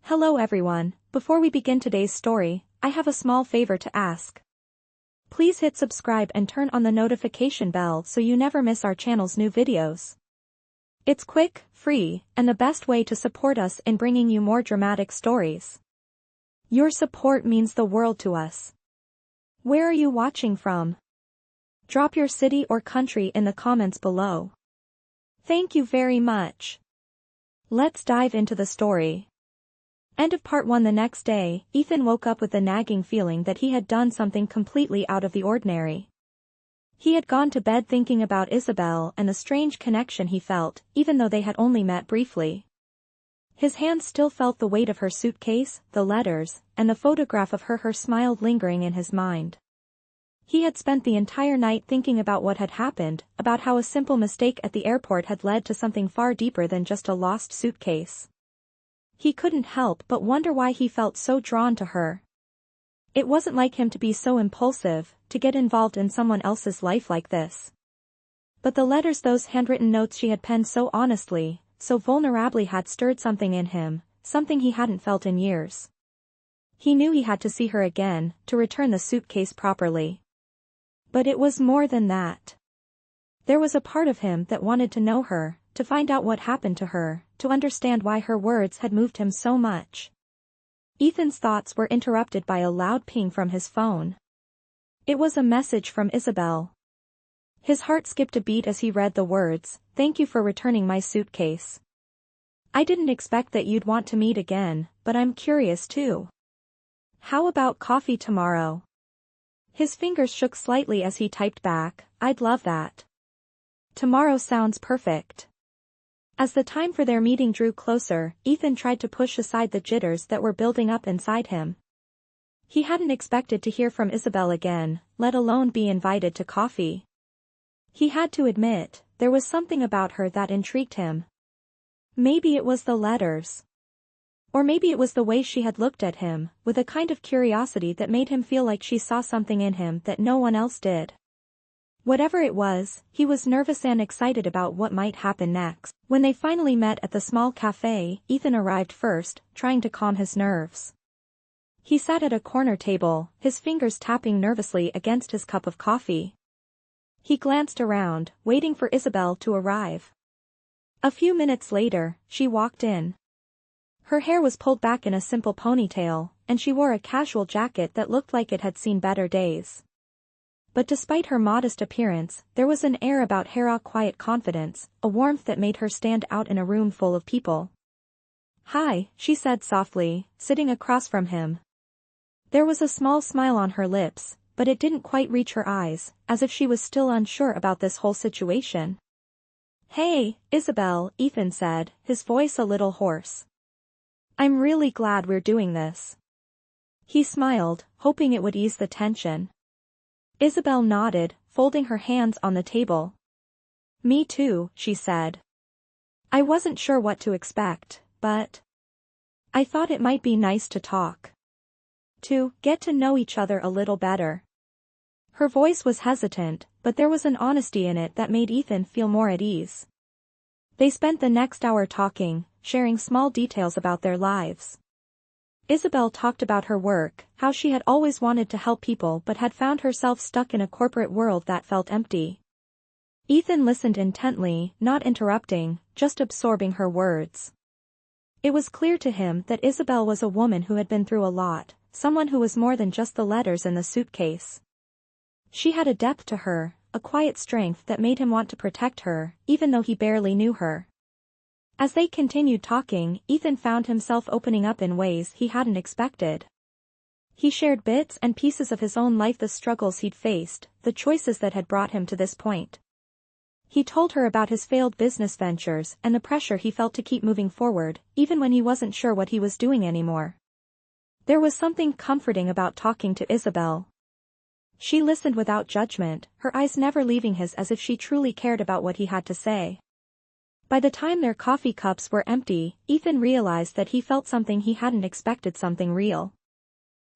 Hello everyone, before we begin today's story, I have a small favor to ask. Please hit subscribe and turn on the notification bell so you never miss our channel's new videos. It's quick, free, and the best way to support us in bringing you more dramatic stories. Your support means the world to us. Where are you watching from? Drop your city or country in the comments below. Thank you very much. Let's dive into the story. End of part 1. The next day, Ethan woke up with the nagging feeling that he had done something completely out of the ordinary. He had gone to bed thinking about Isabelle and the strange connection he felt, even though they had only met briefly. His hands still felt the weight of her suitcase, the letters, and the photograph of her smile lingering in his mind. He had spent the entire night thinking about what had happened, about how a simple mistake at the airport had led to something far deeper than just a lost suitcase. He couldn't help but wonder why he felt so drawn to her. It wasn't like him to be so impulsive, to get involved in someone else's life like this. But the letters, those handwritten notes she had penned so honestly, so vulnerably, had stirred something in him, something he hadn't felt in years. He knew he had to see her again, to return the suitcase properly. But it was more than that. There was a part of him that wanted to know her, to find out what happened to her, to understand why her words had moved him so much. Ethan's thoughts were interrupted by a loud ping from his phone. It was a message from Isabelle. His heart skipped a beat as he read the words, "Thank you for returning my suitcase. I didn't expect that you'd want to meet again, but I'm curious too. How about coffee tomorrow?" His fingers shook slightly as he typed back, "I'd love that. Tomorrow sounds perfect." As the time for their meeting drew closer, Ethan tried to push aside the jitters that were building up inside him. He hadn't expected to hear from Isabelle again, let alone be invited to coffee. He had to admit, there was something about her that intrigued him. Maybe it was the letters. Or maybe it was the way she had looked at him, with a kind of curiosity that made him feel like she saw something in him that no one else did. Whatever it was, he was nervous and excited about what might happen next. When they finally met at the small cafe, Ethan arrived first, trying to calm his nerves. He sat at a corner table, his fingers tapping nervously against his cup of coffee. He glanced around, waiting for Isabelle to arrive. A few minutes later, she walked in. Her hair was pulled back in a simple ponytail, and she wore a casual jacket that looked like it had seen better days. But despite her modest appearance, there was an air about her, a quiet confidence, a warmth that made her stand out in a room full of people. "Hi," she said softly, sitting across from him. There was a small smile on her lips, but it didn't quite reach her eyes, as if she was still unsure about this whole situation. "Hey, Isabelle," Ethan said, his voice a little hoarse. "I'm really glad we're doing this." He smiled, hoping it would ease the tension. Isabelle nodded, folding her hands on the table. "Me too," she said. "I wasn't sure what to expect, but I thought it might be nice to talk. To get to know each other a little better." Her voice was hesitant, but there was an honesty in it that made Ethan feel more at ease. They spent the next hour talking, sharing small details about their lives. Isabelle talked about her work, how she had always wanted to help people but had found herself stuck in a corporate world that felt empty. Ethan listened intently, not interrupting, just absorbing her words. It was clear to him that Isabelle was a woman who had been through a lot, someone who was more than just the letters in the suitcase. She had a depth to her, a quiet strength that made him want to protect her, even though he barely knew her. As they continued talking, Ethan found himself opening up in ways he hadn't expected. He shared bits and pieces of his own life, the struggles he'd faced, the choices that had brought him to this point. He told her about his failed business ventures and the pressure he felt to keep moving forward, even when he wasn't sure what he was doing anymore. There was something comforting about talking to Isabelle. She listened without judgment, her eyes never leaving his, as if she truly cared about what he had to say. By the time their coffee cups were empty, Ethan realized that he felt something he hadn't expected, something real.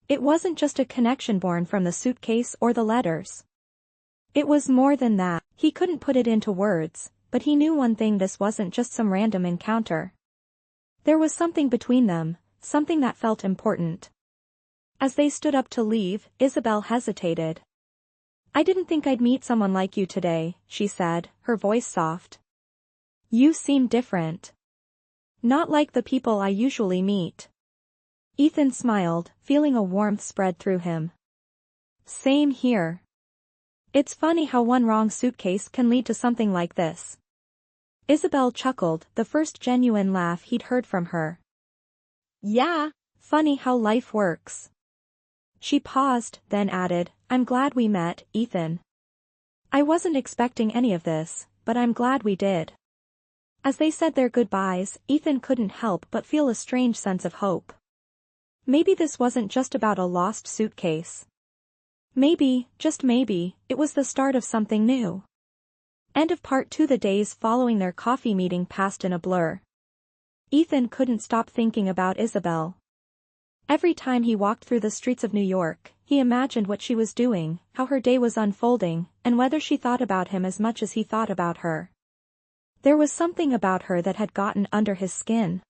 It wasn't just a connection born from the suitcase or the letters. It was more than that. He couldn't put it into words, but he knew one thing: this wasn't just some random encounter. There was something between them, something that felt important. As they stood up to leave, Isabelle hesitated. "I didn't think I'd meet someone like you today," she said, her voice soft. "You seem different. Not like the people I usually meet." Ethan smiled, feeling a warmth spread through him. "Same here. It's funny how one wrong suitcase can lead to something like this." Isabelle chuckled, the first genuine laugh he'd heard from her. "Yeah, funny how life works." She paused, then added, "I'm glad we met, Ethan. I wasn't expecting any of this, but I'm glad we did." As they said their goodbyes, Ethan couldn't help but feel a strange sense of hope. Maybe this wasn't just about a lost suitcase. Maybe, just maybe, it was the start of something new. End of part 2. The days following their coffee meeting passed in a blur. Ethan couldn't stop thinking about Isabelle. Every time he walked through the streets of New York, he imagined what she was doing, how her day was unfolding, and whether she thought about him as much as he thought about her. There was something about her that had gotten under his skin.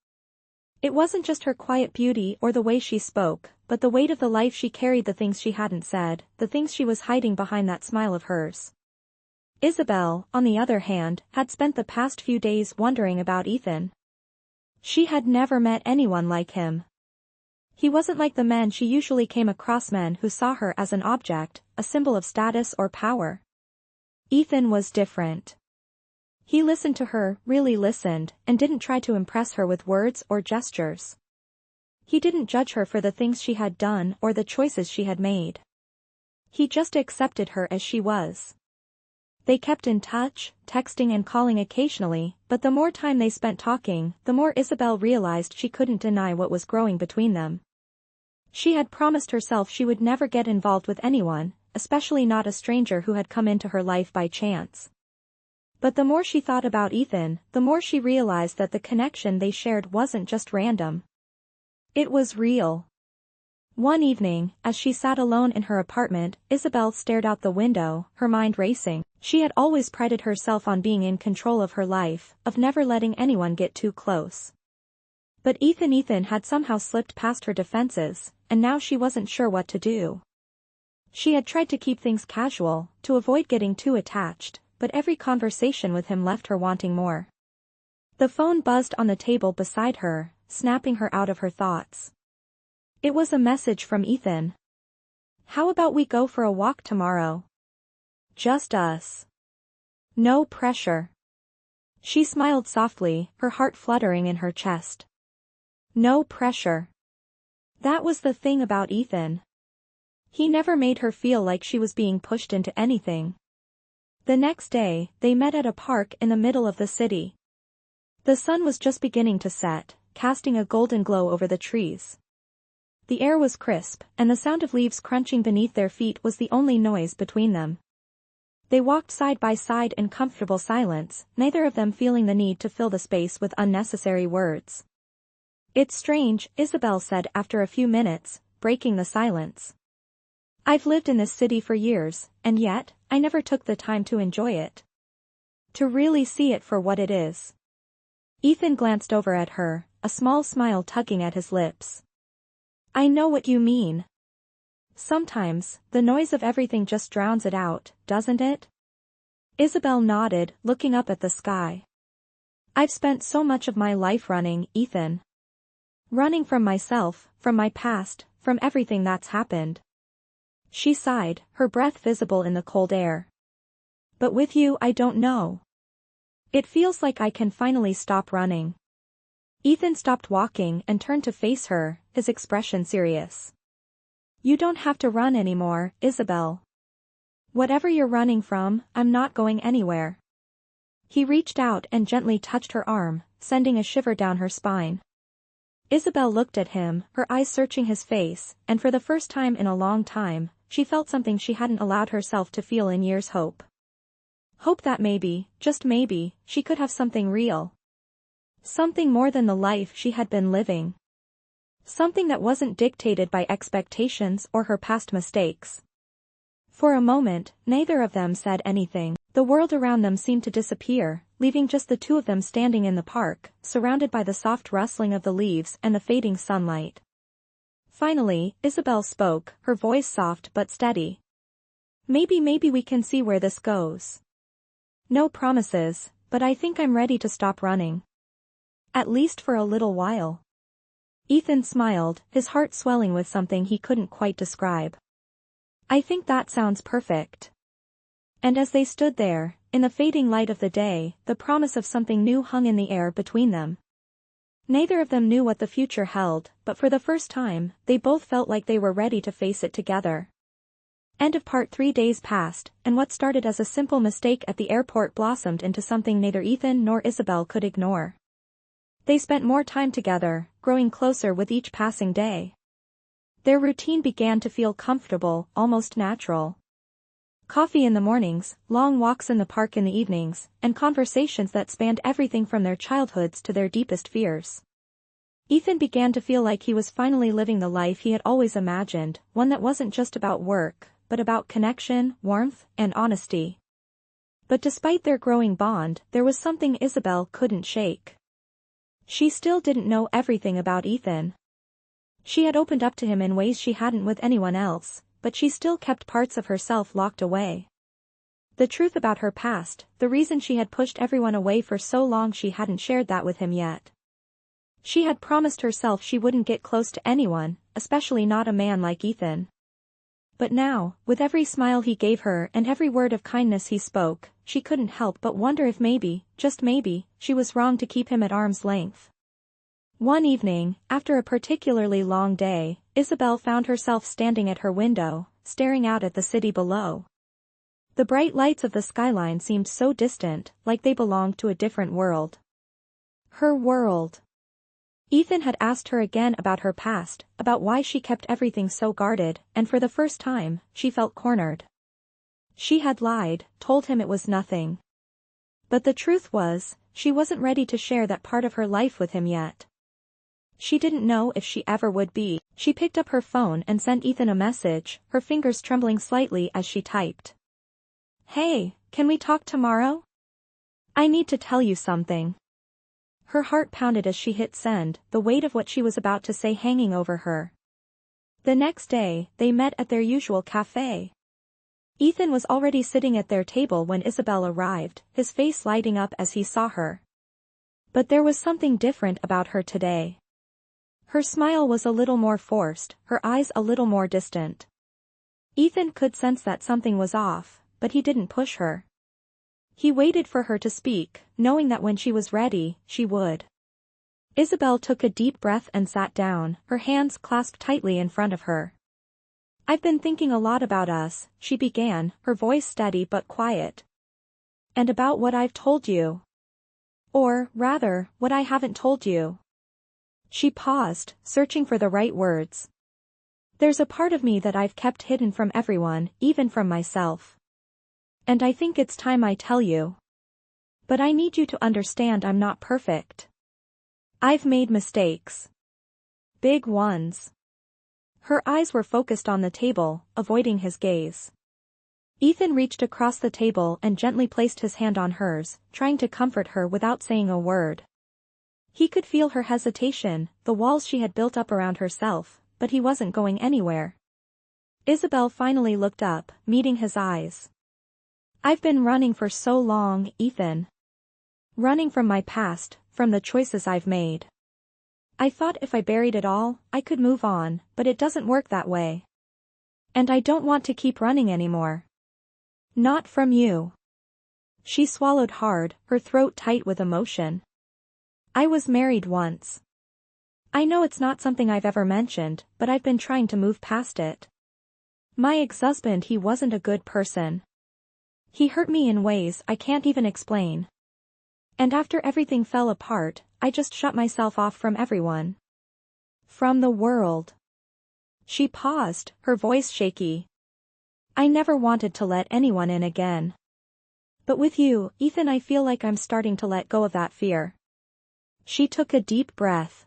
It wasn't just her quiet beauty or the way she spoke, but the weight of the life she carried, the things she hadn't said, the things she was hiding behind that smile of hers. Isabelle, on the other hand, had spent the past few days wondering about Ethan. She had never met anyone like him. He wasn't like the men she usually came across, men who saw her as an object, a symbol of status or power. Ethan was different. He listened to her, really listened, and didn't try to impress her with words or gestures. He didn't judge her for the things she had done or the choices she had made. He just accepted her as she was. They kept in touch, texting and calling occasionally, but the more time they spent talking, the more Isabelle realized she couldn't deny what was growing between them. She had promised herself she would never get involved with anyone, especially not a stranger who had come into her life by chance. But the more she thought about Ethan, the more she realized that the connection they shared wasn't just random. It was real. One evening, as she sat alone in her apartment, Isabelle stared out the window, her mind racing. She had always prided herself on being in control of her life, of never letting anyone get too close. But Ethan had somehow slipped past her defenses, and now she wasn't sure what to do. She had tried to keep things casual, to avoid getting too attached, but every conversation with him left her wanting more. The phone buzzed on the table beside her, snapping her out of her thoughts. It was a message from Ethan. "How about we go for a walk tomorrow? Just us. No pressure." She smiled softly, her heart fluttering in her chest. No pressure. That was the thing about Ethan. He never made her feel like she was being pushed into anything. The next day, they met at a park in the middle of the city. The sun was just beginning to set, casting a golden glow over the trees. The air was crisp, and the sound of leaves crunching beneath their feet was the only noise between them. They walked side by side in comfortable silence, neither of them feeling the need to fill the space with unnecessary words. "It's strange," Isabelle said after a few minutes, breaking the silence. "I've lived in this city for years, and yet, I never took the time to enjoy it. To really see it for what it is." Ethan glanced over at her, a small smile tugging at his lips. "I know what you mean. Sometimes, the noise of everything just drowns it out, doesn't it?" Isabelle nodded, looking up at the sky. "I've spent so much of my life running, Ethan. Running from myself, from my past, from everything that's happened." She sighed, her breath visible in the cold air. "But with you, I don't know. It feels like I can finally stop running." Ethan stopped walking and turned to face her, his expression serious. "You don't have to run anymore, Isabelle. Whatever you're running from, I'm not going anywhere." He reached out and gently touched her arm, sending a shiver down her spine. Isabelle looked at him, her eyes searching his face, and for the first time in a long time, she felt something she hadn't allowed herself to feel in years: hope. Hope that maybe, just maybe, she could have something real. Something more than the life she had been living. Something that wasn't dictated by expectations or her past mistakes. For a moment, neither of them said anything. The world around them seemed to disappear, leaving just the two of them standing in the park, surrounded by the soft rustling of the leaves and the fading sunlight. Finally, Isabelle spoke, her voice soft but steady. Maybe we can see where this goes. No promises, but I think I'm ready to stop running. At least for a little while. Ethan smiled, his heart swelling with something he couldn't quite describe. I think that sounds perfect. And as they stood there, in the fading light of the day, the promise of something new hung in the air between them. Neither of them knew what the future held, but for the first time, they both felt like they were ready to face it together. End of part 3. Days passed, and what started as a simple mistake at the airport blossomed into something neither Ethan nor Isabelle could ignore. They spent more time together, growing closer with each passing day. Their routine began to feel comfortable, almost natural. Coffee in the mornings, long walks in the park in the evenings, and conversations that spanned everything from their childhoods to their deepest fears. Ethan began to feel like he was finally living the life he had always imagined, one that wasn't just about work, but about connection, warmth, and honesty. But despite their growing bond, there was something Isabelle couldn't shake. She still didn't know everything about Ethan. She had opened up to him in ways she hadn't with anyone else, but she still kept parts of herself locked away. The truth about her past, the reason she had pushed everyone away for so long, she hadn't shared that with him yet. She had promised herself she wouldn't get close to anyone, especially not a man like Ethan. But now, with every smile he gave her and every word of kindness he spoke, she couldn't help but wonder if maybe, just maybe, she was wrong to keep him at arm's length. One evening, after a particularly long day, Isabelle found herself standing at her window, staring out at the city below. The bright lights of the skyline seemed so distant, like they belonged to a different world. Her world. Ethan had asked her again about her past, about why she kept everything so guarded, and for the first time, she felt cornered. She had lied, told him it was nothing. But the truth was, she wasn't ready to share that part of her life with him yet. She didn't know if she ever would be. She picked up her phone and sent Ethan a message, her fingers trembling slightly as she typed. Hey, can we talk tomorrow? I need to tell you something. Her heart pounded as she hit send, the weight of what she was about to say hanging over her. The next day, they met at their usual cafe. Ethan was already sitting at their table when Isabelle arrived, his face lighting up as he saw her. But there was something different about her today. Her smile was a little more forced, her eyes a little more distant. Ethan could sense that something was off, but he didn't push her. He waited for her to speak, knowing that when she was ready, she would. Isabelle took a deep breath and sat down, her hands clasped tightly in front of her. I've been thinking a lot about us, she began, her voice steady but quiet. And about what I've told you. Or, rather, what I haven't told you. She paused, searching for the right words. There's a part of me that I've kept hidden from everyone, even from myself. And I think it's time I tell you. But I need you to understand I'm not perfect. I've made mistakes. Big ones. Her eyes were focused on the table, avoiding his gaze. Ethan reached across the table and gently placed his hand on hers, trying to comfort her without saying a word. He could feel her hesitation, the walls she had built up around herself, but he wasn't going anywhere. Isabelle finally looked up, meeting his eyes. I've been running for so long, Ethan. Running from my past, from the choices I've made. I thought if I buried it all, I could move on, but it doesn't work that way. And I don't want to keep running anymore. Not from you. She swallowed hard, her throat tight with emotion. I was married once. I know it's not something I've ever mentioned, but I've been trying to move past it. My ex-husband, he wasn't a good person. He hurt me in ways I can't even explain. And after everything fell apart, I just shut myself off from everyone. From the world. She paused, her voice shaky. I never wanted to let anyone in again. But with you, Ethan, I feel like I'm starting to let go of that fear. She took a deep breath.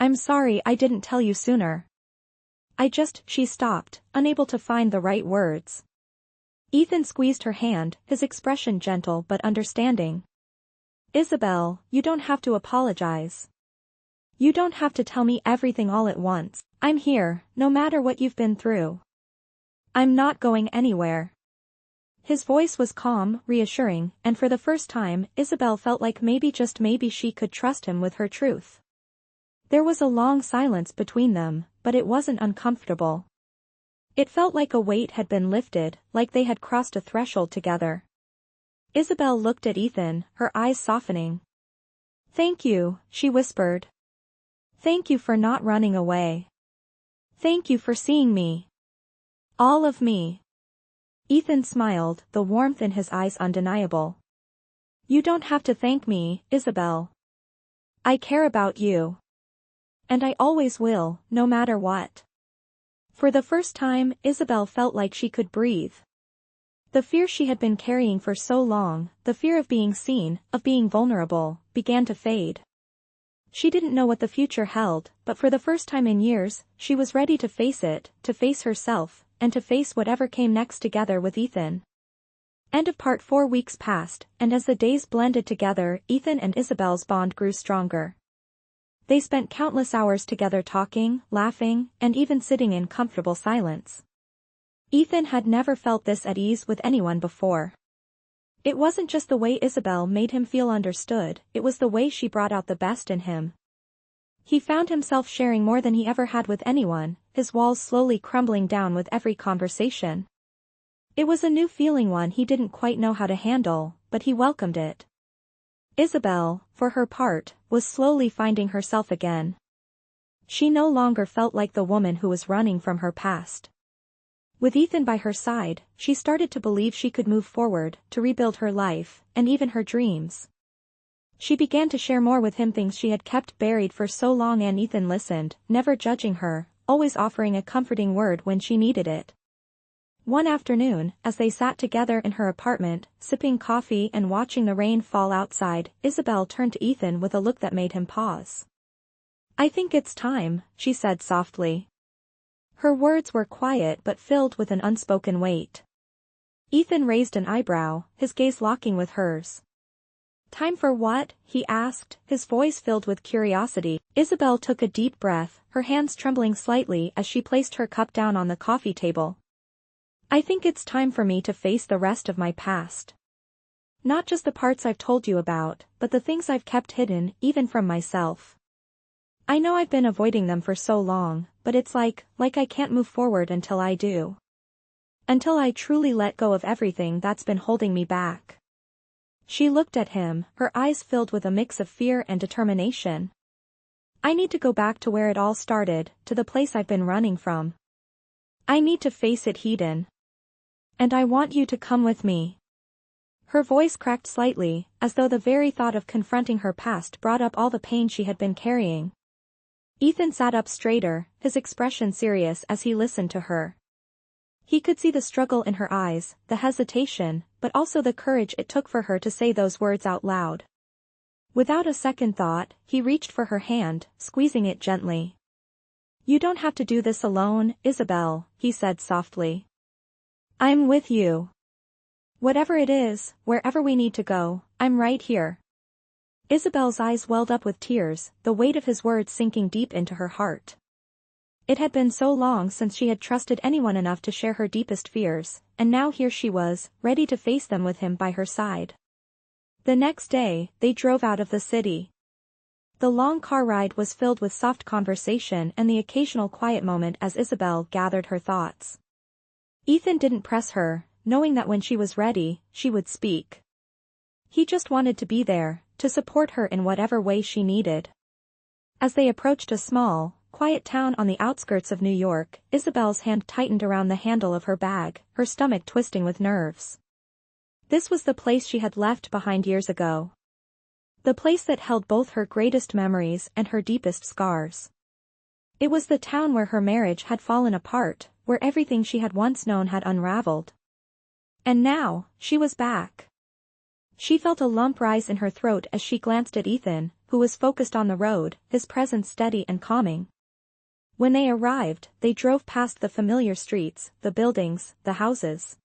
I'm sorry I didn't tell you sooner. She stopped, unable to find the right words. Ethan squeezed her hand, his expression gentle but understanding. Isabelle, you don't have to apologize. You don't have to tell me everything all at once. I'm here, no matter what you've been through. I'm not going anywhere. His voice was calm, reassuring, and for the first time, Isabelle felt like maybe just maybe she could trust him with her truth. There was a long silence between them, but it wasn't uncomfortable. It felt like a weight had been lifted, like they had crossed a threshold together. Isabelle looked at Ethan, her eyes softening. "Thank you," she whispered. "Thank you for not running away. Thank you for seeing me. All of me." Ethan smiled, the warmth in his eyes undeniable. "You don't have to thank me, Isabelle. I care about you. And I always will, no matter what." For the first time, Isabelle felt like she could breathe. The fear she had been carrying for so long, the fear of being seen, of being vulnerable, began to fade. She didn't know what the future held, but for the first time in years, she was ready to face it, to face herself, and to face whatever came next together with Ethan. End of part 4. Weeks passed, and as the days blended together, Ethan and Isabelle's bond grew stronger. They spent countless hours together talking, laughing, and even sitting in comfortable silence. Ethan had never felt this at ease with anyone before. It wasn't just the way Isabelle made him feel understood, it was the way she brought out the best in him. He found himself sharing more than he ever had with anyone, his walls slowly crumbling down with every conversation. It was a new feeling, one he didn't quite know how to handle, but he welcomed it. Isabelle, for her part, was slowly finding herself again. She no longer felt like the woman who was running from her past. With Ethan by her side, she started to believe she could move forward, to rebuild her life, and even her dreams. She began to share more with him things she had kept buried for so long, and Ethan listened, never judging her, always offering a comforting word when she needed it. One afternoon, as they sat together in her apartment, sipping coffee and watching the rain fall outside, Isabelle turned to Ethan with a look that made him pause. "I think it's time," she said softly. Her words were quiet but filled with an unspoken weight. Ethan raised an eyebrow, his gaze locking with hers. "Time for what?" he asked, his voice filled with curiosity. Isabelle took a deep breath, her hands trembling slightly as she placed her cup down on the coffee table. "I think it's time for me to face the rest of my past. Not just the parts I've told you about, but the things I've kept hidden, even from myself. I know I've been avoiding them for so long, but it's like I can't move forward until I do. Until I truly let go of everything that's been holding me back." She looked at him, her eyes filled with a mix of fear and determination. "I need to go back to where it all started, to the place I've been running from. I need to face it head-on. And I want you to come with me." Her voice cracked slightly, as though the very thought of confronting her past brought up all the pain she had been carrying. Ethan sat up straighter, his expression serious as he listened to her. He could see the struggle in her eyes, the hesitation, but also the courage it took for her to say those words out loud. Without a second thought, he reached for her hand, squeezing it gently. "You don't have to do this alone, Isabelle," he said softly. "I'm with you. Whatever it is, wherever we need to go, I'm right here." Isabelle's eyes welled up with tears, the weight of his words sinking deep into her heart. It had been so long since she had trusted anyone enough to share her deepest fears, and now here she was, ready to face them with him by her side. The next day, they drove out of the city. The long car ride was filled with soft conversation and the occasional quiet moment as Isabelle gathered her thoughts. Ethan didn't press her, knowing that when she was ready, she would speak. He just wanted to be there, to support her in whatever way she needed. As they approached a small, quiet town on the outskirts of New York, Isabelle's hand tightened around the handle of her bag, her stomach twisting with nerves. This was the place she had left behind years ago. The place that held both her greatest memories and her deepest scars. It was the town where her marriage had fallen apart, where everything she had once known had unraveled. And now, she was back. She felt a lump rise in her throat as she glanced at Ethan, who was focused on the road, his presence steady and calming. When they arrived, they drove past the familiar streets, the buildings, the houses.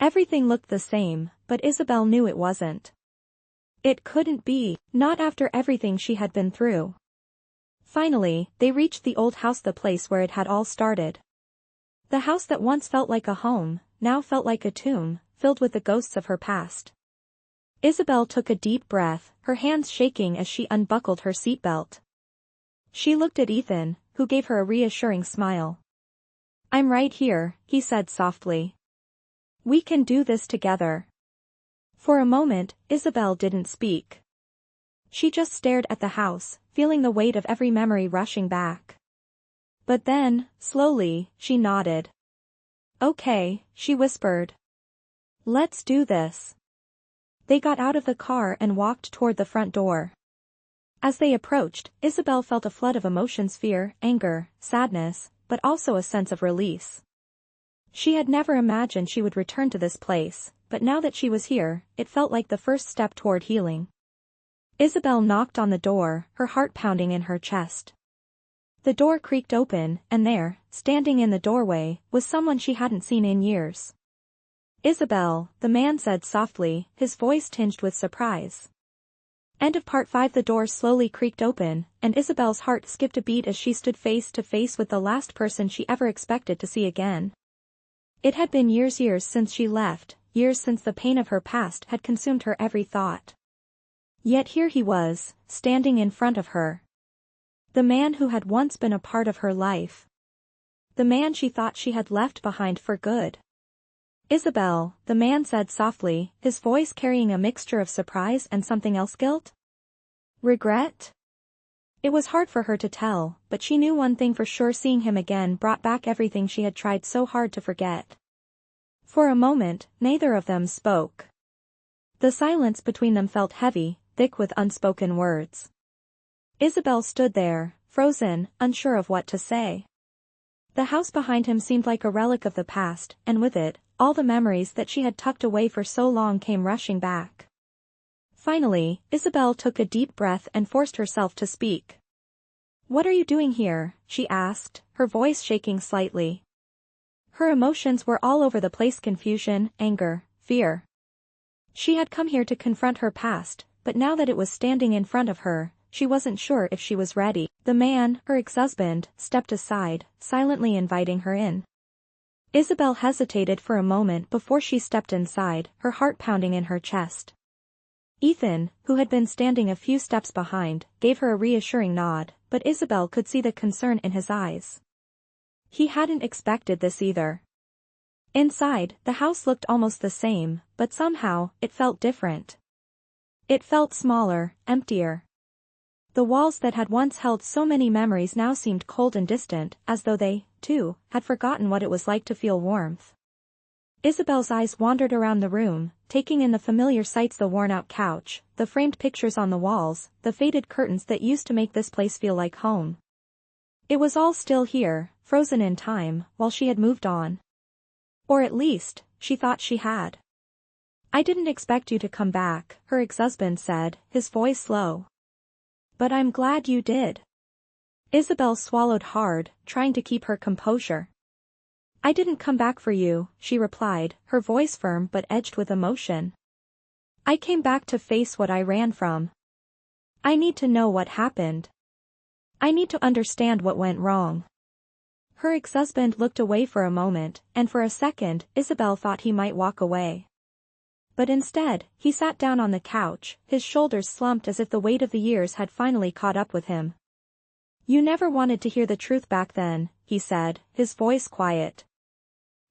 Everything looked the same, but Isabelle knew it wasn't. It couldn't be, not after everything she had been through. Finally, they reached the old house, the place where it had all started. The house that once felt like a home, now felt like a tomb, filled with the ghosts of her past. Isabelle took a deep breath, her hands shaking as she unbuckled her seatbelt. She looked at Ethan, who gave her a reassuring smile. "I'm right here," he said softly. "We can do this together." For a moment, Isabelle didn't speak. She just stared at the house, feeling the weight of every memory rushing back. But then, slowly, she nodded. "Okay," she whispered. "Let's do this." They got out of the car and walked toward the front door. As they approached, Isabelle felt a flood of emotions: fear, anger, sadness, but also a sense of release. She had never imagined she would return to this place, but now that she was here, it felt like the first step toward healing. Isabelle knocked on the door, her heart pounding in her chest. The door creaked open, and there, standing in the doorway, was someone she hadn't seen in years. "Isabelle," the man said softly, his voice tinged with surprise. End of part 5. The door slowly creaked open, and Isabelle's heart skipped a beat as she stood face to face with the last person she ever expected to see again. It had been years since she left, years since the pain of her past had consumed her every thought. Yet here he was, standing in front of her. The man who had once been a part of her life. The man she thought she had left behind for good. "Isabelle," the man said softly, his voice carrying a mixture of surprise and something else: guilt? Regret? It was hard for her to tell, but she knew one thing for sure: seeing him again brought back everything she had tried so hard to forget. For a moment, neither of them spoke. The silence between them felt heavy, thick with unspoken words. Isabelle stood there, frozen, unsure of what to say. The house behind him seemed like a relic of the past, and with it, all the memories that she had tucked away for so long came rushing back. Finally, Isabelle took a deep breath and forced herself to speak. "What are you doing here?" she asked, her voice shaking slightly. Her emotions were all over the place: confusion, anger, fear. She had come here to confront her past, but now that it was standing in front of her, she wasn't sure if she was ready. The man, her ex-husband, stepped aside, silently inviting her in. Isabelle hesitated for a moment before she stepped inside, her heart pounding in her chest. Ethan, who had been standing a few steps behind, gave her a reassuring nod, but Isabelle could see the concern in his eyes. He hadn't expected this either. Inside, the house looked almost the same, but somehow, it felt different. It felt smaller, emptier. The walls that had once held so many memories now seemed cold and distant, as though they, too, had forgotten what it was like to feel warmth. Isabelle's eyes wandered around the room, taking in the familiar sights: the worn-out couch, the framed pictures on the walls, the faded curtains that used to make this place feel like home. It was all still here, frozen in time, while she had moved on. Or at least, she thought she had. "I didn't expect you to come back," her ex-husband said, his voice low. "But I'm glad you did." Isabelle swallowed hard, trying to keep her composure. "I didn't come back for you," she replied, her voice firm but edged with emotion. "I came back to face what I ran from. I need to know what happened. I need to understand what went wrong." Her ex-husband looked away for a moment, and for a second, Isabelle thought he might walk away. But instead, he sat down on the couch, his shoulders slumped as if the weight of the years had finally caught up with him. "You never wanted to hear the truth back then," he said, his voice quiet.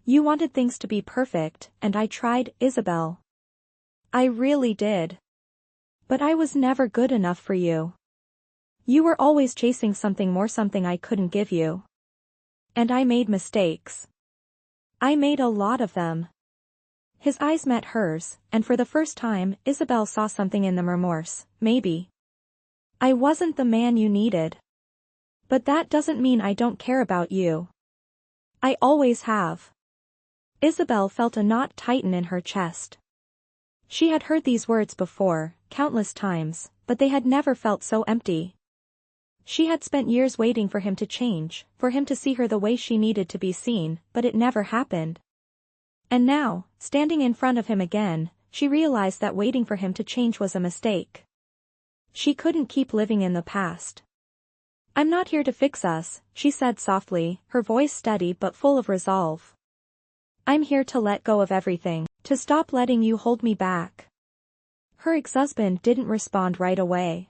"You wanted things to be perfect, and I tried, Isabelle. I really did. But I was never good enough for you. You were always chasing something more, something I couldn't give you. And I made mistakes. I made a lot of them." His eyes met hers, and for the first time, Isabelle saw something in them: remorse, maybe. "I wasn't the man you needed. But that doesn't mean I don't care about you. I always have." Isabelle felt a knot tighten in her chest. She had heard these words before, countless times, but they had never felt so empty. She had spent years waiting for him to change, for him to see her the way she needed to be seen, but it never happened. And now, standing in front of him again, she realized that waiting for him to change was a mistake. She couldn't keep living in the past. "I'm not here to fix us," she said softly, her voice steady but full of resolve. "I'm here to let go of everything, to stop letting you hold me back." Her ex-husband didn't respond right away.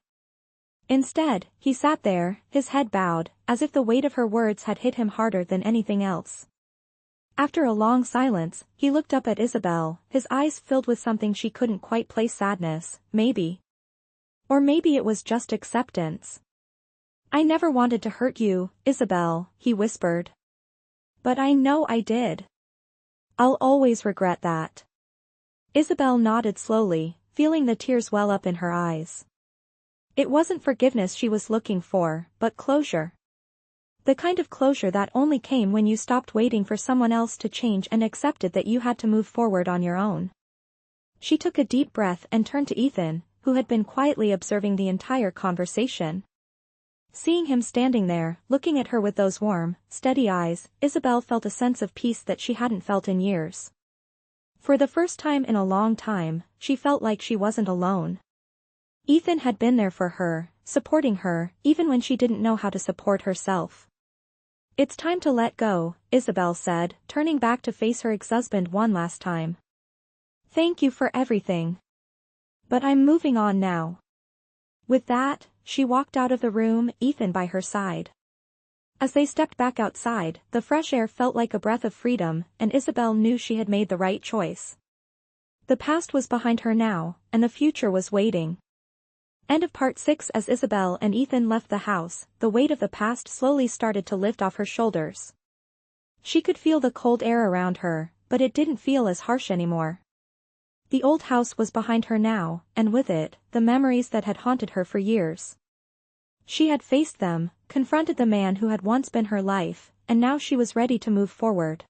Instead, he sat there, his head bowed, as if the weight of her words had hit him harder than anything else. After a long silence, he looked up at Isabelle, his eyes filled with something she couldn't quite place: sadness, maybe. Or maybe it was just acceptance. "I never wanted to hurt you, Isabelle," he whispered. "But I know I did. I'll always regret that." Isabelle nodded slowly, feeling the tears well up in her eyes. It wasn't forgiveness she was looking for, but closure. The kind of closure that only came when you stopped waiting for someone else to change and accepted that you had to move forward on your own. She took a deep breath and turned to Ethan, who had been quietly observing the entire conversation. Seeing him standing there, looking at her with those warm, steady eyes, Isabelle felt a sense of peace that she hadn't felt in years. For the first time in a long time, she felt like she wasn't alone. Ethan had been there for her, supporting her, even when she didn't know how to support herself. "It's time to let go," Isabelle said, turning back to face her ex-husband one last time. "Thank you for everything. But I'm moving on now." With that, she walked out of the room, Ethan by her side. As they stepped back outside, the fresh air felt like a breath of freedom, and Isabelle knew she had made the right choice. The past was behind her now, and the future was waiting. End of part 6. As Isabelle and Ethan left the house, the weight of the past slowly started to lift off her shoulders. She could feel the cold air around her, but it didn't feel as harsh anymore. The old house was behind her now, and with it, the memories that had haunted her for years. She had faced them, confronted the man who had once been her life, and now she was ready to move forward.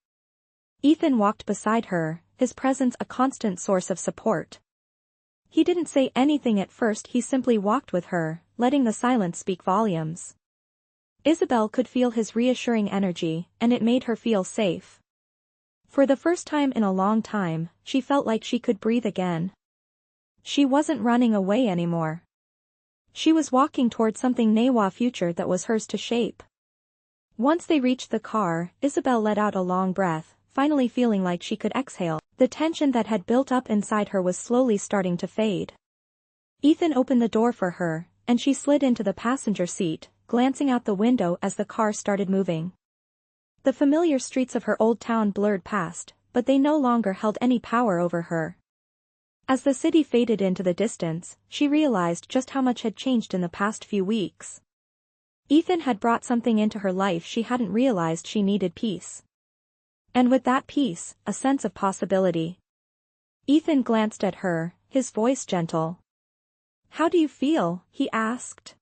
Ethan walked beside her, his presence a constant source of support. He didn't say anything at first, he simply walked with her, letting the silence speak volumes. Isabelle could feel his reassuring energy, and it made her feel safe. For the first time in a long time, she felt like she could breathe again. She wasn't running away anymore. She was walking toward something new, a future that was hers to shape. Once they reached the car, Isabelle let out a long breath, finally feeling like she could exhale. The tension that had built up inside her was slowly starting to fade. Ethan opened the door for her, and she slid into the passenger seat, glancing out the window as the car started moving. The familiar streets of her old town blurred past, but they no longer held any power over her. As the city faded into the distance, she realized just how much had changed in the past few weeks. Ethan had brought something into her life she hadn't realized she needed: peace. And with that peace, a sense of possibility. Ethan glanced at her, his voice gentle. "How do you feel?" he asked.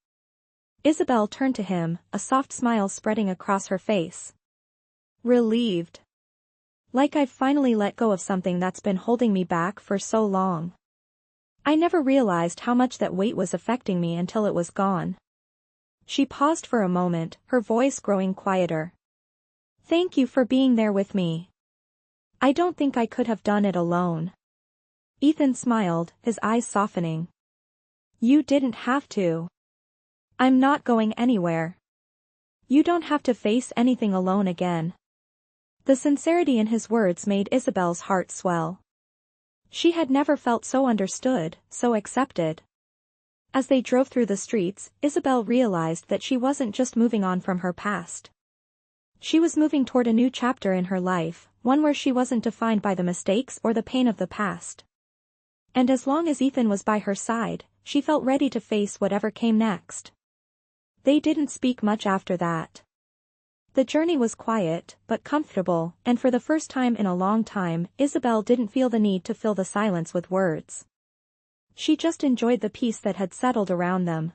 Isabelle turned to him, a soft smile spreading across her face. "Relieved. Like I've finally let go of something that's been holding me back for so long. I never realized how much that weight was affecting me until it was gone." She paused for a moment, her voice growing quieter. "Thank you for being there with me. I don't think I could have done it alone." Ethan smiled, his eyes softening. "You didn't have to. I'm not going anywhere. You don't have to face anything alone again." The sincerity in his words made Isabelle's heart swell. She had never felt so understood, so accepted. As they drove through the streets, Isabelle realized that she wasn't just moving on from her past. She was moving toward a new chapter in her life, one where she wasn't defined by the mistakes or the pain of the past. And as long as Ethan was by her side, she felt ready to face whatever came next. They didn't speak much after that. The journey was quiet, but comfortable, and for the first time in a long time, Isabelle didn't feel the need to fill the silence with words. She just enjoyed the peace that had settled around them.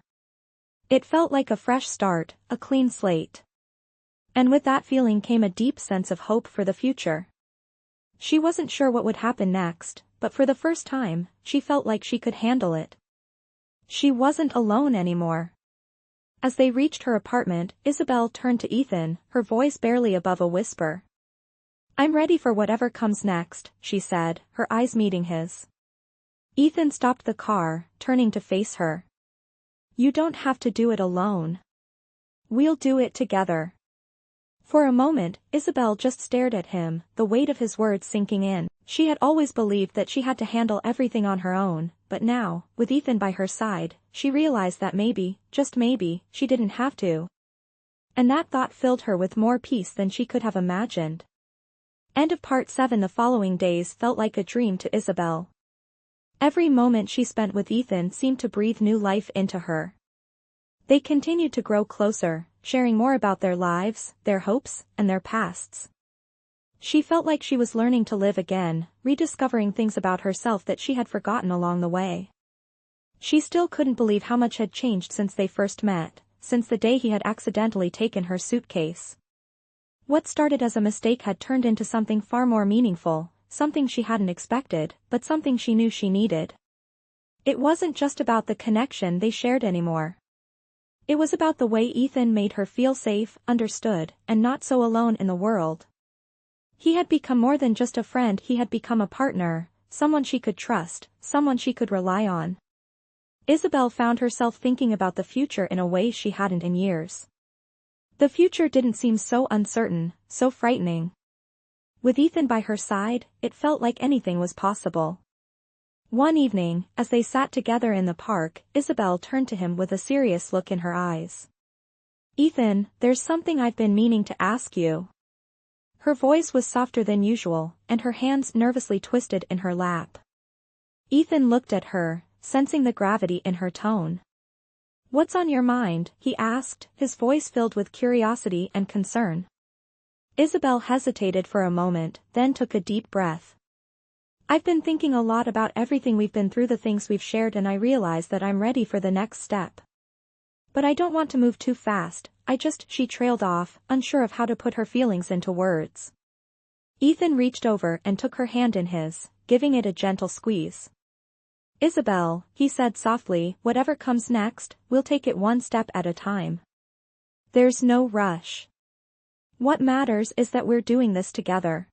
It felt like a fresh start, a clean slate. And with that feeling came a deep sense of hope for the future. She wasn't sure what would happen next, but for the first time, she felt like she could handle it. She wasn't alone anymore. As they reached her apartment, Isabelle turned to Ethan, her voice barely above a whisper. "I'm ready for whatever comes next," she said, her eyes meeting his. Ethan stopped the car, turning to face her. You don't have to do it alone. We'll do it together. For a moment, Isabelle just stared at him, the weight of his words sinking in. She had always believed that she had to handle everything on her own, but now, with Ethan by her side, she realized that maybe, just maybe, she didn't have to. And that thought filled her with more peace than she could have imagined. End of part 7. The following days felt like a dream to Isabelle. Every moment she spent with Ethan seemed to breathe new life into her. They continued to grow closer, sharing more about their lives, their hopes, and their pasts. She felt like she was learning to live again, rediscovering things about herself that she had forgotten along the way. She still couldn't believe how much had changed since they first met, since the day he had accidentally taken her suitcase. What started as a mistake had turned into something far more meaningful, something she hadn't expected, but something she knew she needed. It wasn't just about the connection they shared anymore. It was about the way Ethan made her feel safe, understood, and not so alone in the world. He had become more than just a friend. He had become a partner, someone she could trust, someone she could rely on. Isabelle found herself thinking about the future in a way she hadn't in years. The future didn't seem so uncertain, so frightening. With Ethan by her side, it felt like anything was possible. One evening, as they sat together in the park, Isabelle turned to him with a serious look in her eyes. Ethan, there's something I've been meaning to ask you. Her voice was softer than usual, and her hands nervously twisted in her lap. Ethan looked at her, sensing the gravity in her tone. What's on your mind? He asked, his voice filled with curiosity and concern. Isabelle hesitated for a moment, then took a deep breath. I've been thinking a lot about everything we've been through, the things we've shared, and I realize that I'm ready for the next step. But I don't want to move too fast. She trailed off, unsure of how to put her feelings into words. Ethan reached over and took her hand in his, giving it a gentle squeeze. Isabelle, he said softly, whatever comes next, we'll take it one step at a time. There's no rush. What matters is that we're doing this together.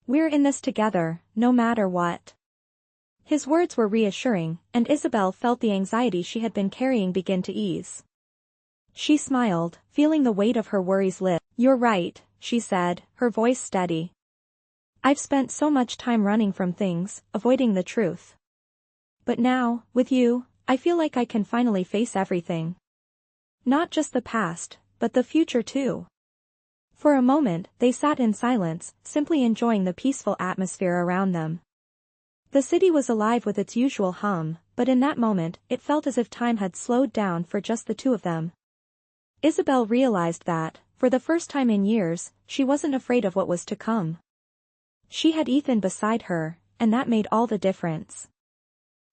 We're in this together, no matter what. His words were reassuring, and Isabelle felt the anxiety she had been carrying begin to ease. She smiled, feeling the weight of her worries lift. You're right, she said, her voice steady. I've spent so much time running from things, avoiding the truth. But now, with you, I feel like I can finally face everything. Not just the past, but the future too. For a moment, they sat in silence, simply enjoying the peaceful atmosphere around them. The city was alive with its usual hum, but in that moment, it felt as if time had slowed down for just the two of them. Isabelle realized that, for the first time in years, she wasn't afraid of what was to come. She had Ethan beside her, and that made all the difference.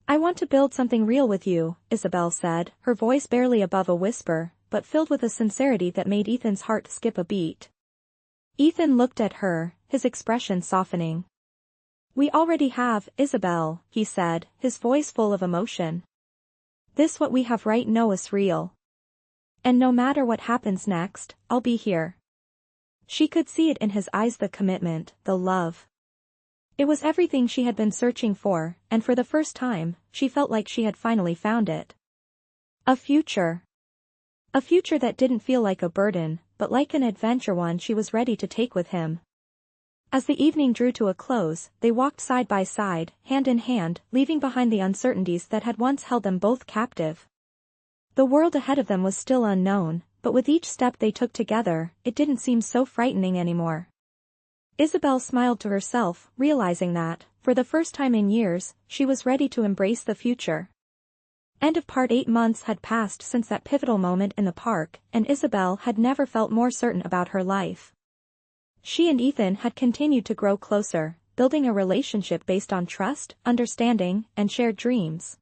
I want to build something real with you, Isabelle said, her voice barely above a whisper, but filled with a sincerity that made Ethan's heart skip a beat. Ethan looked at her, his expression softening. We already have, Isabelle, he said, his voice full of emotion. This what we have right now is real. And no matter what happens next, I'll be here. She could see it in his eyes, the commitment, the love. It was everything she had been searching for, and for the first time, she felt like she had finally found it. A future. A future that didn't feel like a burden, but like an adventure, one she was ready to take with him. As the evening drew to a close, they walked side by side, hand in hand, leaving behind the uncertainties that had once held them both captive. The world ahead of them was still unknown, but with each step they took together, it didn't seem so frightening anymore. Isabelle smiled to herself, realizing that, for the first time in years, she was ready to embrace the future. End of part 8. Months had passed since that pivotal moment in the park, and Isabelle had never felt more certain about her life. She and Ethan had continued to grow closer, building a relationship based on trust, understanding, and shared dreams.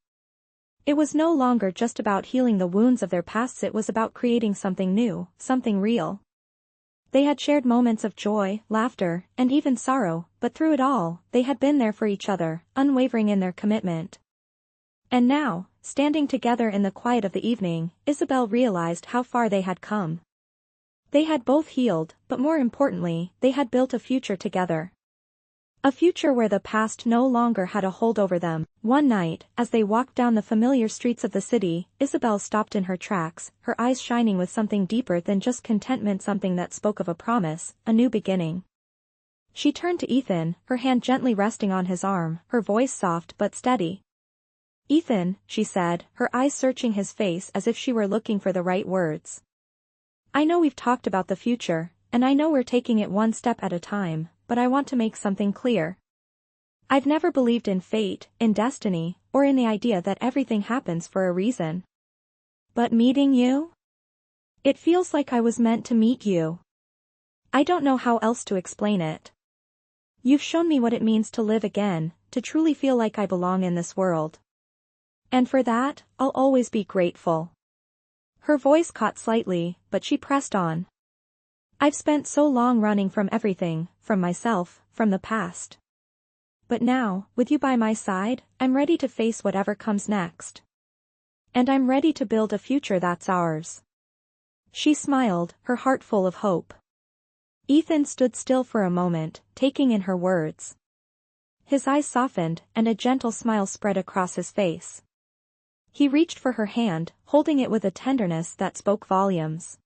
It was no longer just about healing the wounds of their pasts, it was about creating something new, something real. They had shared moments of joy, laughter, and even sorrow, but through it all, they had been there for each other, unwavering in their commitment. And now, standing together in the quiet of the evening, Isabelle realized how far they had come. They had both healed, but more importantly, they had built a future together. A future where the past no longer had a hold over them. One night, as they walked down the familiar streets of the city, Isabelle stopped in her tracks, her eyes shining with something deeper than just contentment, something that spoke of a promise, a new beginning. She turned to Ethan, her hand gently resting on his arm, her voice soft but steady. "Ethan," she said, her eyes searching his face as if she were looking for the right words. "I know we've talked about the future, and I know we're taking it one step at a time, but I want to make something clear. I've never believed in fate, in destiny, or in the idea that everything happens for a reason. But meeting you? It feels like I was meant to meet you. I don't know how else to explain it. You've shown me what it means to live again, to truly feel like I belong in this world. And for that, I'll always be grateful." Her voice caught slightly, but she pressed on. "I've spent so long running from everything, from myself, from the past. But now, with you by my side, I'm ready to face whatever comes next. And I'm ready to build a future that's ours." She smiled, her heart full of hope. Ethan stood still for a moment, taking in her words. His eyes softened, and a gentle smile spread across his face. He reached for her hand, holding it with a tenderness that spoke volumes.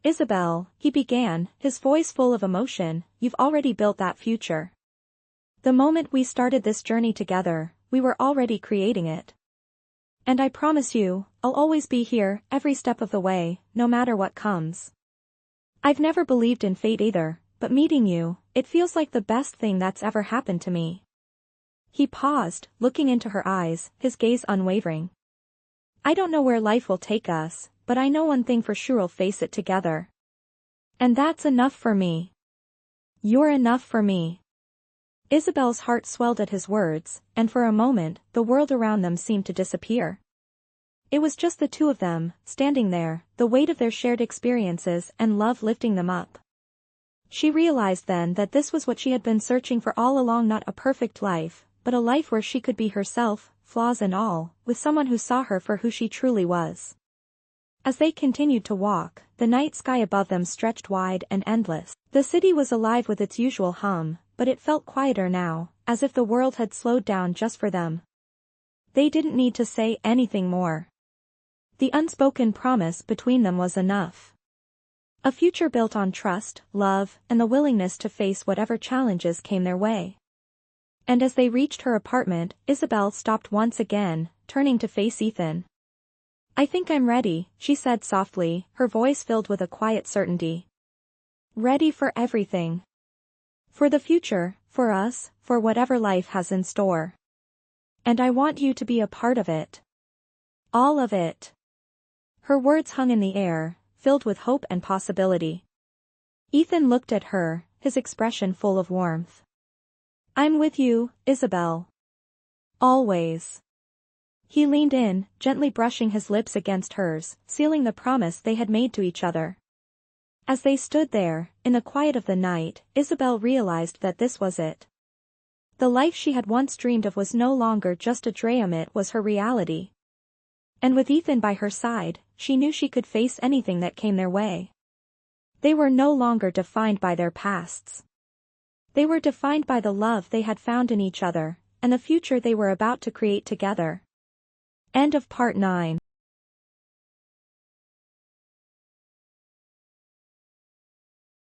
"Isabelle," he began, his voice full of emotion, "you've already built that future. The moment we started this journey together, we were already creating it. And I promise you, I'll always be here, every step of the way, no matter what comes. I've never believed in fate either, but meeting you, it feels like the best thing that's ever happened to me." He paused, looking into her eyes, his gaze unwavering. "I don't know where life will take us, but I know one thing for sure, we'll face it together. And that's enough for me. You're enough for me." Isabelle's heart swelled at his words, and for a moment, the world around them seemed to disappear. It was just the two of them, standing there, the weight of their shared experiences and love lifting them up. She realized then that this was what she had been searching for all along, not a perfect life, but a life where she could be herself, flaws and all, with someone who saw her for who she truly was. As they continued to walk, the night sky above them stretched wide and endless. The city was alive with its usual hum, but it felt quieter now, as if the world had slowed down just for them. They didn't need to say anything more. The unspoken promise between them was enough. A future built on trust, love, and the willingness to face whatever challenges came their way. And as they reached her apartment, Isabelle stopped once again, turning to face Ethan. "I think I'm ready," she said softly, her voice filled with a quiet certainty. "Ready for everything. For the future, for us, for whatever life has in store. And I want you to be a part of it. All of it." Her words hung in the air, filled with hope and possibility. Ethan looked at her, his expression full of warmth. "I'm with you, Isabelle. Always." He leaned in, gently brushing his lips against hers, sealing the promise they had made to each other. As they stood there, in the quiet of the night, Isabelle realized that this was it. The life she had once dreamed of was no longer just a dream, it was her reality. And with Ethan by her side, she knew she could face anything that came their way. They were no longer defined by their pasts. They were defined by the love they had found in each other, and the future they were about to create together. End of Part 9.